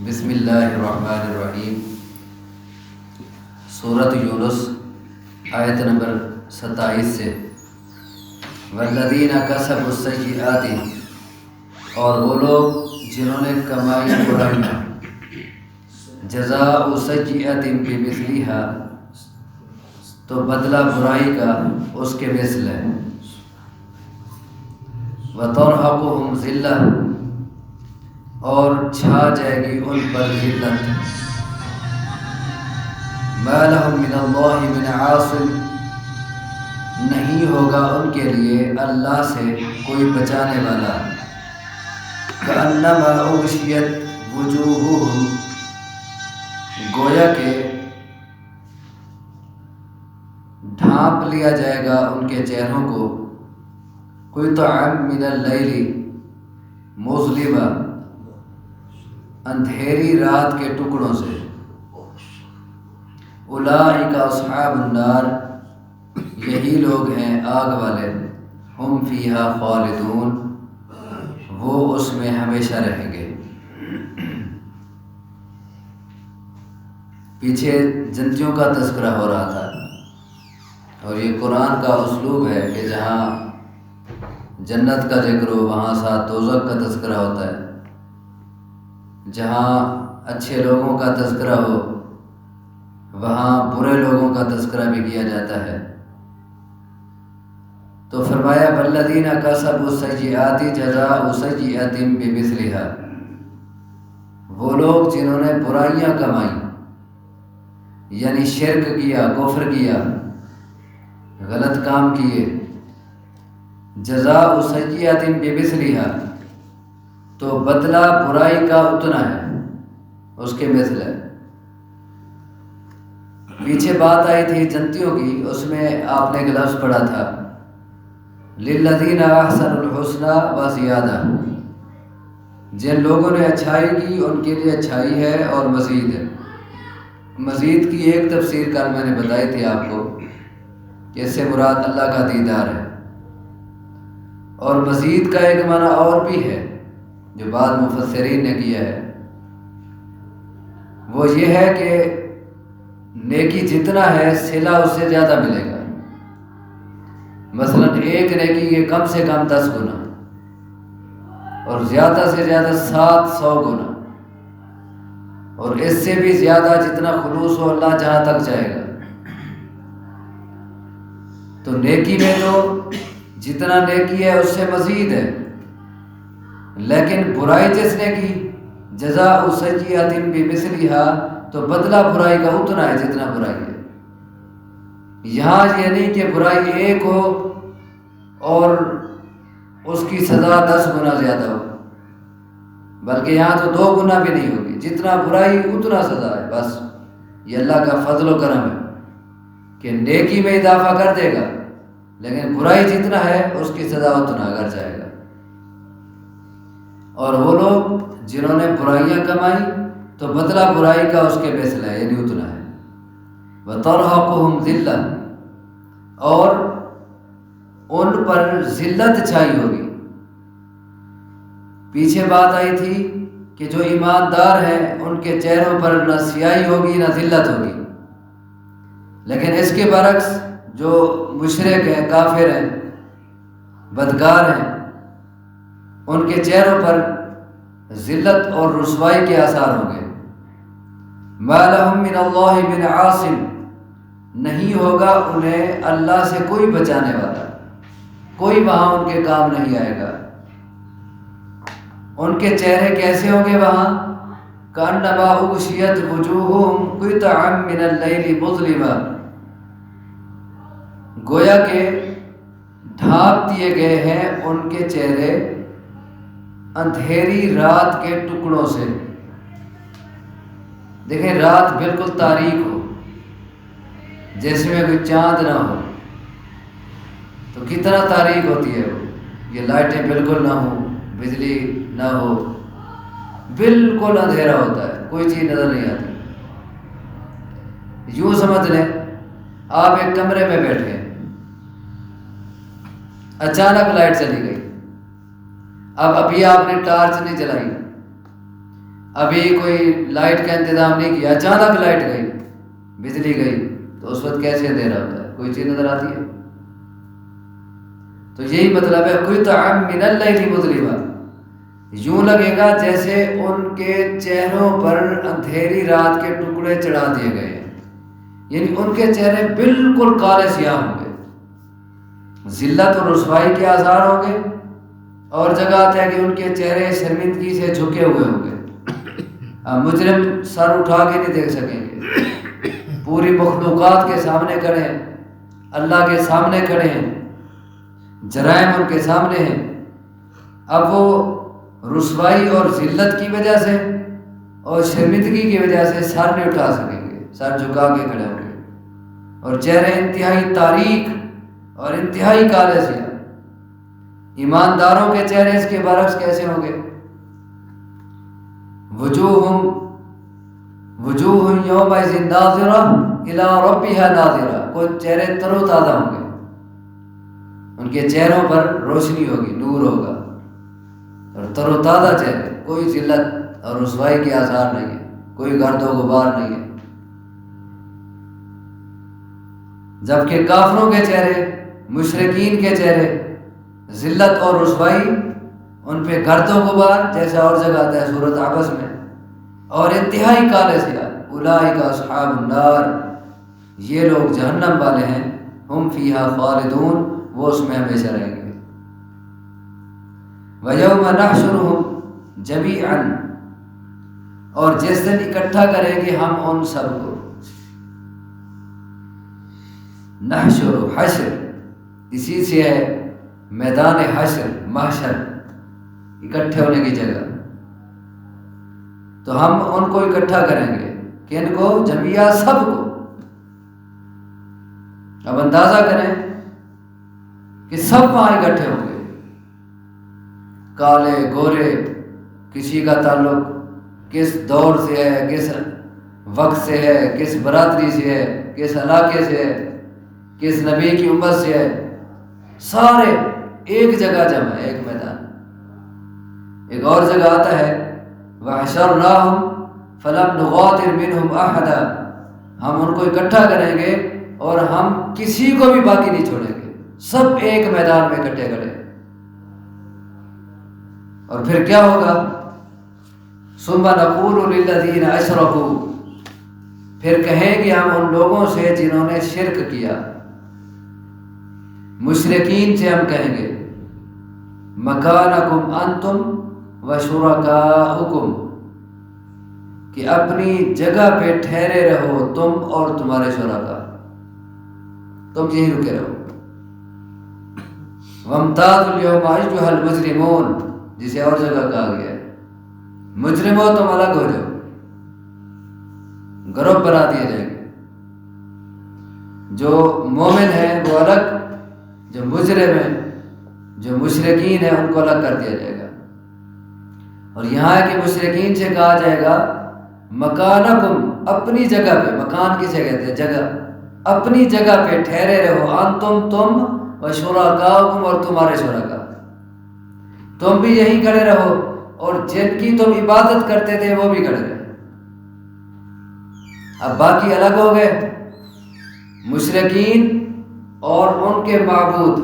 بسم اللہ الرحمن الرحیم۔ سورۃ یونس آیت نمبر 27 سے والذین کسبوا السیئات، اور وہ لوگ جنہوں نے کمائی برائیاں، جزاء سیئۃ بمثلھا، تو بدلہ برائی کا اس کے مثل ہے، وترہقہم ذلہ، اور چھا جائے گی ان پر ذلت، ما لہم من اللہ من عاصم، نہیں ہوگا ان کے لیے اللہ سے کوئی بچانے والا، کأنما اغشیت وجوہہم، گویا کہ ڈھانپ لیا جائے گا ان کے چہروں کو، قطعا من اللیل مظلمہ، اندھیری رات کے ٹکڑوں سے، اولئک اصحاب النار، یہی لوگ ہیں آگ والے، ہم فیہا خالدون، وہ اس میں ہمیشہ رہیں گے۔ پیچھے جنتیوں کا تذکرہ ہو رہا تھا، اور یہ قرآن کا اسلوب ہے کہ جہاں جنت کا ذکر ہو وہاں ساتھ دوزخ کا تذکرہ ہوتا ہے، جہاں اچھے لوگوں کا تذکرہ ہو وہاں برے لوگوں کا تذکرہ بھی کیا جاتا ہے۔ تو فرمایا والذین کسبوا السیئات جزاء سیئۃ بمثلھا، وہ لوگ جنہوں نے برائیاں کمائیں، یعنی شرک کیا، کفر کیا، غلط کام کیے، جزاء سیئۃ بمثلھا، تو بدلہ برائی کا اتنا ہے، اس کے مثل ہے۔ پیچھے بات آئی تھی جنتیوں کی، اس میں آپ نے ایک لفظ پڑھا تھا للذین احسنوا الحسنی وزیادہ، جن لوگوں نے اچھائی کی ان کے لیے اچھائی ہے اور مزید ہے۔ مزید کی ایک تفسیر کل میں نے بتائی تھی آپ کو کہ اس سے مراد اللہ کا دیدار ہے، اور مزید کا ایک معنی اور بھی ہے جو بعض مفسرین نے کیا ہے، وہ یہ ہے کہ نیکی جتنا ہے صلہ اس سے زیادہ ملے گا۔ مثلا ایک نیکی کے کم سے کم 10 گنا، اور زیادہ سے زیادہ 700 گنا، اور اس سے بھی زیادہ جتنا خلوص ہو اللہ جہاں تک جائے گا۔ تو نیکی میں تو جتنا نیکی ہے اس سے مزید ہے، لیکن برائی جس نے کی جزاء سیئۃ بمثلھا، تو بدلہ برائی کا اتنا ہے جتنا برائی ہے۔ یہاں یہ نہیں کہ برائی ایک ہو اور اس کی سزا 10 گنا زیادہ ہو، بلکہ یہاں تو 2 گنا بھی نہیں ہوگی، جتنا برائی اتنا سزا ہے۔ بس یہ اللہ کا فضل و کرم ہے کہ نیکی میں اضافہ کر دے گا، لیکن برائی جتنا ہے اس کی سزا اتنا اگر جائے گا۔ اور وہ لوگ جنہوں نے برائیاں کمائی تو بدلہ برائی کا اس کے مثل ہے، یعنی اتنا ہے۔ وَتَرْهَقُهُمْ ذِلَّةٌ، اور ان پر ذلت چھائی ہوگی۔ پیچھے بات آئی تھی کہ جو ایماندار ہیں ان کے چہروں پر نہ سیاہی ہوگی نہ ذلت ہوگی، لیکن اس کے برعکس جو مشرک ہیں، کافر ہیں، بدکار ہیں، ان کے چہروں پر ذلت اور رسوائی کے آثار ہوں گے۔ ما لہم من اللہ من عاصم، نہیں ہوگا انہیں اللہ سے کوئی بچانے والا، کوئی وہاں ان کے کام نہیں آئے گا۔ ان کے چہرے کیسے ہوں گے وہاں؟ کأنما اغشیت وجوہہم قطعا من اللیل مظلمہ، گویا کہ ڈھانپ دیے گئے ہیں ان کے چہرے اندھیری رات کے ٹکڑوں سے۔ دیکھیں رات بالکل تاریک ہو، جیسے میں کوئی چاند نہ ہو، تو کتنا تاریک ہوتی ہے وہ، یہ لائٹیں بالکل نہ ہوں، بجلی نہ ہو، بالکل اندھیرا ہوتا ہے، کوئی چیز نظر نہیں آتی۔ یوں سمجھ لیں آپ ایک کمرے میں بیٹھے ہیں، اچانک لائٹ چلی گئی، اب ابھی آپ نے ٹارچ نہیں جلائی، ابھی کوئی لائٹ کا انتظام نہیں کیا، اچانک لائٹ گئی، بجلی گئی، تو اس وقت کیسے اندھیرا ہوتا ہے؟ کوئی چیز نظر آتی ہے؟ تو یہی مطلب ہے قطعا من اللیل مظلما، یوں لگے گا جیسے ان کے چہروں پر اندھیری رات کے ٹکڑے چڑھا دیے گئے ہیں، یعنی ان کے چہرے بالکل کالے سیاہ ہوں گے، ذلت اور رسوائی کے آثار ہوں گے، اور جگہ آتا ہے کہ ان کے چہرے شرمندگی سے جھکے ہوئے ہوں گے، مجرم سر اٹھا کے نہیں دیکھ سکیں گے، پوری مخلوقات کے سامنے کھڑے ہیں، اللہ کے سامنے کھڑے ہیں، جرائم ان کے سامنے ہیں، اب وہ رسوائی اور ذلت کی وجہ سے اور شرمندگی کی وجہ سے سر نہیں اٹھا سکیں گے، سر جھکا کے کھڑے ہوں گے، اور چہرے انتہائی تاریک اور انتہائی کالے سیاہ۔ ایمانداروں کے چہرے اس کے برعکس کیسے ہوں گے؟ وجوہ یومئذ ناظرہ الی ربها ناظرہ، کوئی چہرے تر و تازہ ہوں گے، ان کے چہروں پر روشنی ہوگی، نور ہوگا، اور تر و تازہ چہرے، کوئی ذلت اور رسوائی کے آثار نہیں ہے، کوئی گرد و غبار نہیں ہے۔ جبکہ کافروں کے چہرے، مشرکین کے چہرے، ذلت اور رسوائی، ان پہ گرد و غبار، جیسا اور جگہ آتا ہے سورۃ عبس میں، اور انتہائی کالے سیاہ، اولئک اصحاب النار، یہ لوگ جہنم والے ہیں، ہم فیہا خالدون، وہ اس میں ہمیشہ رہیں گے۔ وَيَوْمَ نَحْشُرُهُمْ جَمِيعًا، اور جس دن اکٹھا کریں گے ہم ان سب کو، نحشر حشر، اسی سے ہے میدان حشر، محشر، اکٹھے ہونے کی جگہ، تو ہم ان کو اکٹھا کریں گے، کن کو؟ جميعا، سب کو۔ اب اندازہ کریں کہ سب وہاں اکٹھے ہوں گے، کالے گورے، کسی کا تعلق کس دور سے ہے، کس وقت سے ہے، کس برادری سے ہے، کس علاقے سے ہے، کس نبی کی امت سے ہے، سارے ایک جگہ جمع ہے، ایک میدان۔ ایک اور جگہ آتا ہے وَحَشَرْنَاهُمْ فَلَمْ نُغَادِرْ مِنْهُمْ أَحَدًا، ہم ان کو اکٹھا کریں گے اور ہم کسی کو بھی باقی نہیں چھوڑیں گے، سب ایک میدان میں اکٹھے کھڑے۔ اور پھر کیا ہوگا؟ ثُمَّ نَقُولُ لِلَّذِينَ أَشْرَكُوا، پھر کہیں گے ہم ان لوگوں سے جنہوں نے شرک کیا، مشرکین سے ہم کہیں گے مَكَانَكُمْ أَنْتُمْ وَشُرَكَاؤُكُمْ، کہ اپنی جگہ پہ ٹھہرے رہو تم اور تمہارے شرکاء، تم یہیں رکے رہو۔ وَامْتَازُوا الْيَوْمَ أَيُّهَا الْمُجْرِمُونَ، جسے اور جگہ کہا گیا ہے مجرموں تم الگ ہو جاؤ، گروپ بنا دیے جائیں گے، جو مومن ہیں وہ الگ، جو مجرم ہیں، جو مشرکین ہیں، ان کو الگ کر دیا جائے گا۔ اور یہاں ہے کہ مشرکین سے کہا جائے گا مکانکم، اپنی جگہ پہ، مکان کسے کہتے ہیں؟ جگہ، اپنی جگہ پہ ٹھہرے رہو، انتم، تم، وشرکاؤکم، اور تمہارے شرکاء، تم بھی یہیں کھڑے رہو، اور جن کی تم عبادت کرتے تھے وہ بھی کھڑے رہے۔ اب باقی الگ ہو گئے، مشرکین اور ان کے معبود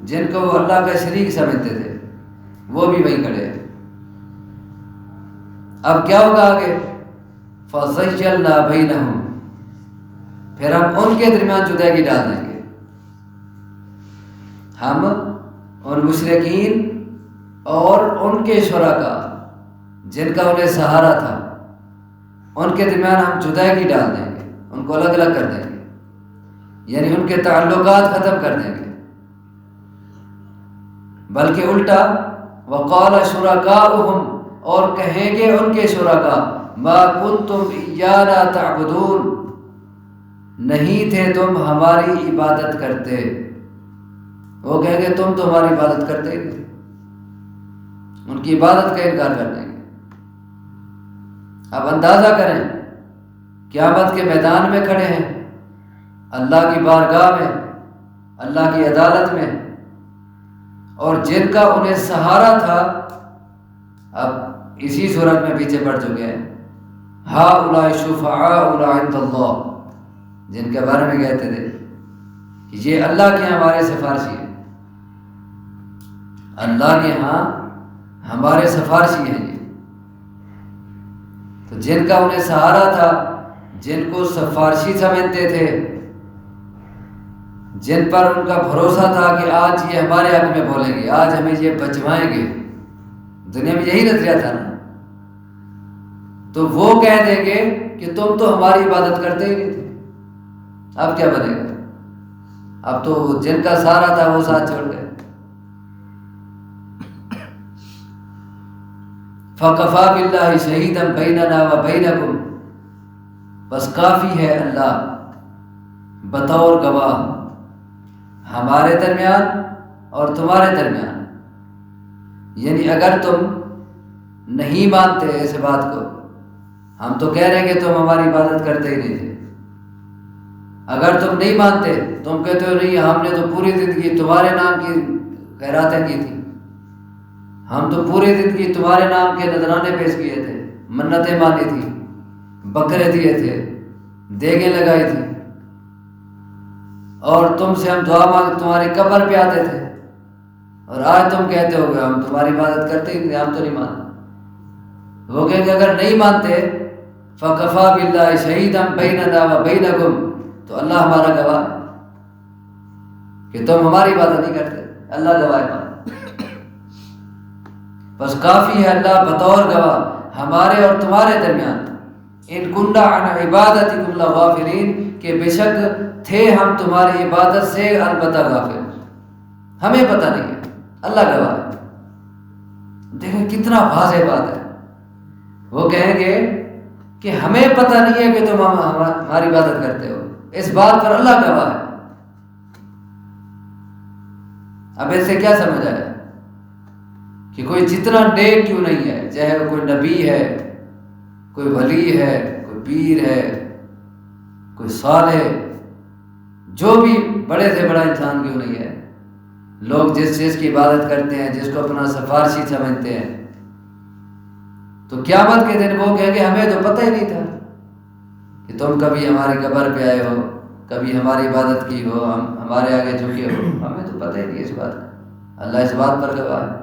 جن کو وہ اللہ کا شریک سمجھتے تھے، وہ بھی وہیں کھڑے ہیں۔ اب کیا ہوگا آگے؟ فَزَيَّلْنَا بَيْنَهُمْ، پھر ہم ان کے درمیان جدائی ڈال دیں گے، ہم ان مشرکین اور ان کے شرکاء جن کا انہیں سہارا تھا، ان کے درمیان ہم جدائی ڈال دیں گے، ان کو الگ الگ کر دیں گے، یعنی ان کے تعلقات ختم کر دیں گے۔ بلکہ الٹا، وَقَالَ شُرَكَاؤُهُمْ، اور کہیں گے ان کے شرکاء، مَا كُنْتُمْ إِيَّانَا تَعْبُدُونَ، نہیں تھے تم ہماری عبادت کرتے، وہ کہیں گے تم تو ہماری عبادت کرتے ہی نہیں، ان کی عبادت کا انکار کر دیں گے۔ اب اندازہ کریں، قیامت کے میدان میں کھڑے ہیں، اللہ کی بارگاہ میں، اللہ کی عدالت میں، اور جن کا انہیں سہارا تھا اب اسی صورت میں پیچھے پڑ چکے ہیں، ہؤلاء شفعاؤنا عند اللہ، جن کے بارے میں کہتے تھے کہ یہ اللہ کے ہاں ہمارے سفارشی ہیں، اللہ کے ہاں ہمارے سفارشی ہیں۔ یہ تو جن کا انہیں سہارا تھا، جن کو سفارشی سمجھتے تھے، جن پر ان کا بھروسہ تھا کہ آج یہ ہمارے حق میں بولیں گے، آج ہمیں یہ بچوائیں گے، دنیا میں یہی نظریہ تھا نا، تو وہ کہہ دیں گے کہ تم تو ہماری عبادت کرتے ہی نہیں تھے، اب کیا بنے گا؟ اب تو جن کا سہارا تھا وہ ساتھ چھوڑ گئے۔ فَكَفَى بِاللَّهِ شَهِيدًا بَيْنَنَا وَبَيْنَكُمْ، بس کافی ہے اللہ بطور گواہ ہمارے درمیان اور تمہارے درمیان، یعنی اگر تم نہیں مانتے اس بات کو، ہم تو کہہ رہے ہیں کہ تم ہماری عبادت کرتے ہی نہیں تھے، اگر تم نہیں مانتے، تم کہتے ہو نہیں ہم نے تو پوری زندگی تمہارے نام کی خیراتیں کی تھی، ہم تو پوری زندگی تمہارے نام کے نذرانے پیش کیے تھے، منتیں مانی تھی، بکرے دیے تھے، دیگیں لگائی تھی، اور تم سے ہم دعا مانگ تمہاری قبر پہ آتے تھے، اور آج تم کہتے ہو کہ ہم تمہاری عبادت کرتے ہی نہیں، ہم تو نہیں مانتے۔ وہ کہیں گے اگر نہیں مانتے فَكَفَى بِاللَّهِ شَهِيدًا بَيْنَنَا وَبَيْنَكُمْ، تو اللہ ہمارا گواہ کہ تم ہماری عبادت نہیں کرتے، اللہ گواہ ہے، بس کافی ہے اللہ بطور گواہ ہمارے اور تمہارے درمیان، ان کننا عن عبادتکم لغافلین، کہ بے شک تھے ہم تمہاری عبادت سے البتہ غافل، ہمیں پتہ نہیں ہے، اللہ گواہ ہے۔ دیکھیں کتنا واضح بات ہے، وہ کہیں گے کہ ہمیں پتہ نہیں ہے کہ تم ہماری عبادت کرتے ہو، اس بات پر اللہ گواہ ہے۔ اب اس سے کیا سمجھ آیا کہ کوئی جتنا نیک کیوں نہیں ہے، چاہے وہ کوئی نبی ہے، کوئی ولی ہے، کوئی پیر ہے، کوئی صالح، جو بھی بڑے سے بڑا انسان کیوں نہیں ہے، لوگ جس چیز کی عبادت کرتے ہیں، جس کو اپنا سفارشی سمجھتے ہیں، تو قیامت کے دن وہ کہیں گے ہمیں تو پتہ ہی نہیں تھا کہ تم کبھی ہماری قبر پہ آئے ہو، کبھی ہماری عبادت کی ہو، ہم ہمارے آگے جھکے ہو، ہمیں تو پتہ ہی نہیں اس بات کا، اللہ اس بات پر گواہ ہے۔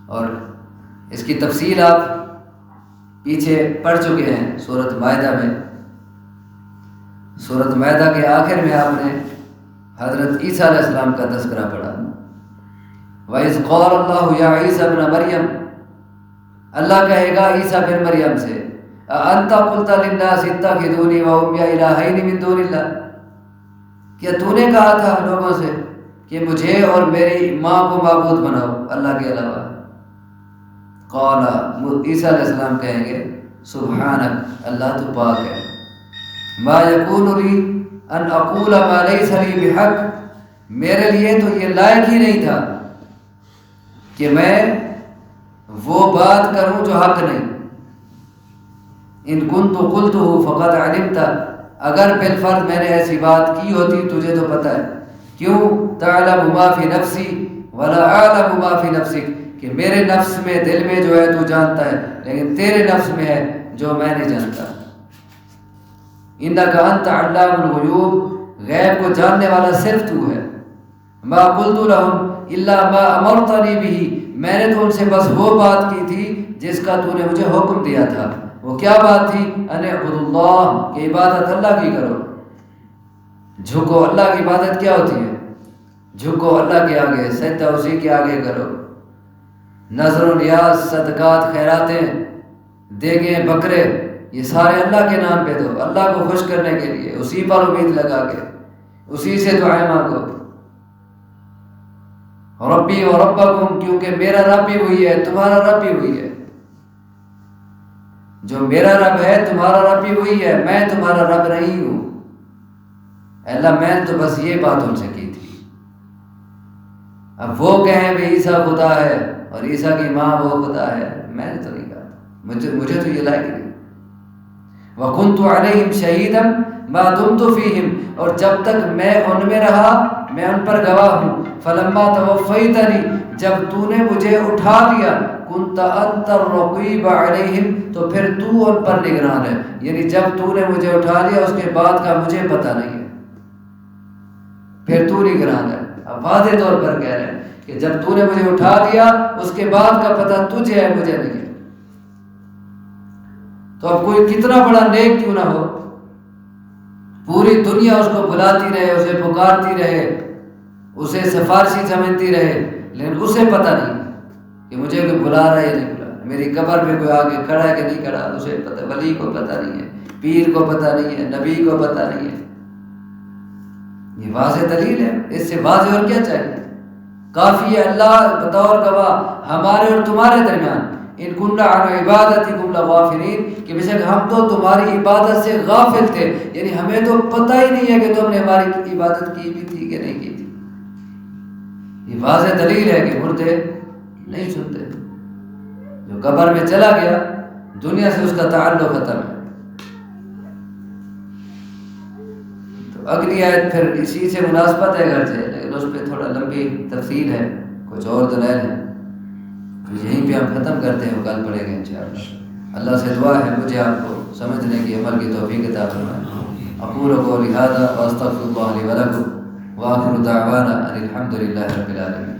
اور اس کی تفصیل آپ پیچھے پڑھ چکے ہیں سورۃ مائدہ میں، سورۃ مائدہ کے آخر میں آپ نے حضرت عیسیٰ علیہ السلام کا تذکرہ پڑھا، وَإِذْ قَالَ اللَّهُ يَا عِيسَى ابْنَ مَرْيَمَ، اللہ کہے گا عیسیٰ بن مریم سے، أَأَنْتَ قُلْتَ لِلنَّاسِ اتَّخِذُونِي وَأُمِّيَ إِلَٰهَيْنِ مِن دُونِ اللَّهِ، کیا تو نے کہا تھا لوگوں سے کہ مجھے اور میری ماں کو معبود بناؤ اللہ کے علاوہ؟ قال، عیسیٰ علیہ السلام کہیں گے سبحانک، اللہ تو پاک ہے، ما یکون لی ان اقول ما لیس لی بحق، میرے لیے تو یہ لائق ہی نہیں تھا کہ میں وہ بات کروں جو حق نہیں، ان کنت قلتہ فقد علمت، اگر بالفرض میں نے ایسی بات کی ہوتی تجھے تو پتہ ہے، کیوں؟ تعلم ما فی نفسی ولا اعلم ما فی نفسک، کہ میرے نفس میں دل میں جو ہے تو جانتا ہے، لیکن تیرے نفس میں ہے جو میں نہیں جانتا، انک انت علام الغیوب، غیب کو جاننے والا صرف تو ہے، ما قلت لهم الا ما امرتنی به، میں نے تو ان سے بس وہ بات کی تھی جس کا تو نے مجھے حکم دیا تھا، وہ کیا بات تھی؟ ان اعبدوا اللہ، کہ عبادت اللہ کی کرو، جھکو، اللہ کی عبادت کیا ہوتی ہے؟ جھکو اللہ کے آگے، سجدہ اسی کے آگے کرو، نظر و نیاز، صدقات، خیراتیں، دیگیں، بکرے، یہ سارے اللہ کے نام پہ دو، اللہ کو خوش کرنے کے لیے، اسی پر امید لگا کے، اسی سے دعائیں مانگو، ربی و ربکم، کیونکہ میرا رب بھی وہی ہے، تمہارا رب بھی وہی ہے، جو میرا رب ہے تمہارا رب بھی وہی ہے، میں تمہارا رب نہیں ہوں، اللہ میں نے تو بس یہ بات ان سے کی تھی۔ اب وہ کہیں کہ عیسیٰ خدا ہے اور عیسیٰ کی ماں وہ خدا ہے، میں نے تو نہیں کہا، مجھے تو یہ لائق نہیں۔ وَكُنْتُ عَلَيْهِمْ شَهِيدًا مَا دُمْتُ فِيهِمْ، اور جب تک میں ان میں رہا میں ان پر گواہ ہوں. فلما توفیتنی، جب تو نے مجھے اٹھا لیا، کنت انت الرقیب علیہم، تو پھر تو ان پر نگران ہے. یعنی جب تو نے مجھے اٹھا لیا اس کے بعد کا مجھے پتہ نہیں ہے، پھر تو نگران ہے. اب واضح طور پر کہہ رہے ہیں کہ جب تو نے مجھے اٹھا لیا اس کے بعد کا پتہ تجھے ہے، مجھے نہیں ہے. تو اب کوئی کتنا بڑا نیک کیوں نہ ہو، پوری دنیا اس کو بلاتی رہے، اسے پکارتی رہے، اسے سفارشی سمجھتی رہے، لیکن اسے پتہ نہیں کہ مجھے کوئی بلا رہا ہے یا نہیں بلا رہا. میری قبر پہ کوئی آگے کھڑا ہے کہ نہیں کھڑا، اسے پتہ. ولی کو پتہ نہیں ہے، پیر کو پتہ نہیں ہے، نبی کو پتہ نہیں ہے. یہ واضح دلیل ہے، اس سے واضح اور کیا چاہیے؟ کافی ہے اللہ بطور گواہ ہمارے اور تمہارے درمیان، ان کننا عن عبادتکم لغافلین، کہ بے شک ہم تو تمہاری عبادت سے غافل تھے. یعنی ہمیں تو پتہ ہی نہیں ہے کہ تم نے ہماری عبادت کی بھی تھی کہ نہیں کی تھی. یہ واضح دلیل ہے کہ مردے نہیں سنتے. جو قبر میں چلا گیا دنیا سے اس کا تعلق ختم ہے. تو اگلی آیت پھر اسی سے مناسبت ہے گرچہ، لیکن اس پہ تھوڑا لمبی تفصیل ہے، کچھ اور دلائل ہیں. یہیں پہ ہم ختم کرتے ہیں، کل پڑھیں گے انشاءاللہ. اللہ سے دعا ہے مجھے آپ کو سمجھنے کی، عمل کی توفیق عطا فرمائے. اقول قولی ھذا واستغفر اللہ لی ولکم، وآخر دعوانا ان الحمد للہ رب العالمین.